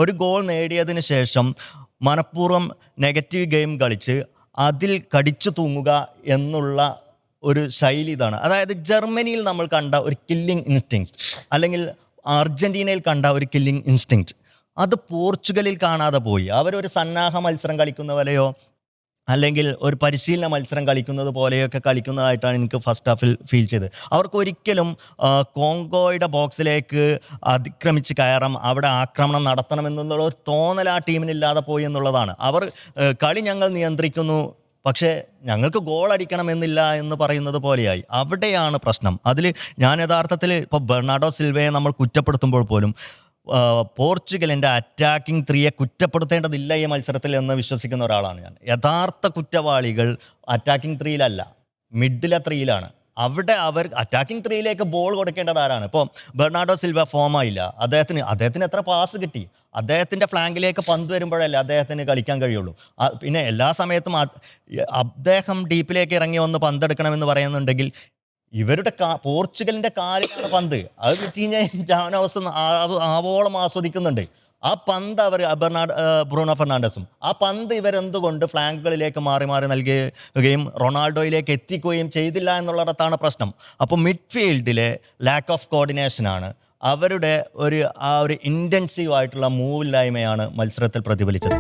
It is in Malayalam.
ഒരു ഗോൾ നേടിയതിന് ശേഷം മനഃപൂർവ്വം നെഗറ്റീവ് ഗെയിം കളിച്ച് അതിൽ കടിച്ചു തൂങ്ങുക എന്നുള്ള ഒരു ശൈലി ഇതാണ്. അതായത് ജർമ്മനിയിൽ നമ്മൾ കണ്ട ഒരു കില്ലിംഗ് ഇൻസ്റ്റിങ്ക്റ്റ്, അല്ലെങ്കിൽ അർജന്റീനയിൽ കണ്ട ഒരു കില്ലിംഗ് ഇൻസ്റ്റിങ്ക്റ്റ്, അത് പോർച്ചുഗലിൽ കാണാതെ പോയി. അവരൊരു സന്നാഹ മത്സരം കളിക്കുന്ന പോലെയോ അല്ലെങ്കിൽ ഒരു പരിശീലന മത്സരം കളിക്കുന്നത് പോലെയൊക്കെ കളിക്കുന്നതായിട്ടാണ് എനിക്ക് ഫസ്റ്റ് ഹാഫിൽ ഫീൽ ചെയ്തത്. അവർക്ക് ഒരിക്കലും കോങ്കോയുടെ ബോക്സിലേക്ക് അതിക്രമിച്ച് കയറാം, അവിടെ ആക്രമണം നടത്തണമെന്നുള്ള ഒരു തോന്നൽ ആ ടീമിനില്ലാതെ പോയി എന്നുള്ളതാണ്. അവർ കളി ഞങ്ങൾ നിയന്ത്രിക്കുന്നു, പക്ഷേ ഞങ്ങൾക്ക് ഗോൾ അടിക്കണമെന്നില്ല എന്ന് പറയുന്നത് പോലെയായി. അവിടെയാണ് പ്രശ്നം. അതിൽ ഞാൻ യഥാർത്ഥത്തിൽ ഇപ്പോൾ ബെർണാഡോ സിൽവയെ നമ്മൾ കുറ്റപ്പെടുത്തുമ്പോൾ പോലും പോർച്ചുഗലിൻ്റെ അറ്റാക്കിംഗ് ത്രീയെ കുറ്റപ്പെടുത്തേണ്ടതില്ല ഈ മത്സരത്തിൽ എന്ന് വിശ്വസിക്കുന്ന ഒരാളാണ് ഞാൻ. യഥാർത്ഥ കുറ്റവാളികൾ അറ്റാക്കിംഗ് ത്രീയിലല്ല, മിഡിലെ ത്രീയിലാണ്. അവിടെ അവർ അറ്റാക്കിംഗ് ത്രീയിലേക്ക് ബോൾ കൊടുക്കേണ്ടത് ആരാണ്? ഇപ്പോൾ ബെർണാഡോ സിൽവ ഫോമായില്ല, അദ്ദേഹത്തിന് എത്ര പാസ് കിട്ടി? അദ്ദേഹത്തിൻ്റെ ഫ്ലാങ്കിലേക്ക് പന്ത് വരുമ്പോഴല്ലേ അദ്ദേഹത്തിന് കളിക്കാൻ കഴിയുള്ളൂ. പിന്നെ എല്ലാ സമയത്തും അദ്ദേഹം ഡീപ്പിലേക്ക് ഇറങ്ങി വന്ന് പന്തെടുക്കണമെന്ന് പറയുന്നുണ്ടെങ്കിൽ ഇവരുടെ പോർച്ചുഗലിൻ്റെ കാലിലാണ് പന്ത്. അത് വിറ്റീഞ്ഞയും ജാനോസും ആവോളം ആസ്വദിക്കുന്നുണ്ട്. ആ പന്ത് അവർ ബ്രൂണോ ഫെർണാണ്ടസും ആ പന്ത് ഇവരെന്തുകൊണ്ട് ഫ്ലാങ്കുകളിലേക്ക് മാറി മാറി നൽകുകയും റൊണാൾഡോയിലേക്ക് എത്തിക്കുകയും ചെയ്തില്ല എന്നുള്ളിടത്താണ് പ്രശ്നം. അപ്പോൾ മിഡ്ഫീൽഡിലെ ലാക്ക് ഓഫ് കോർഡിനേഷനാണ്, അവരുടെ ഒരു ഇൻറ്റൻസീവ് ആയിട്ടുള്ള മൂവില്ലായ്മയാണ് മത്സരത്തിൽ പ്രതിഫലിച്ചത്.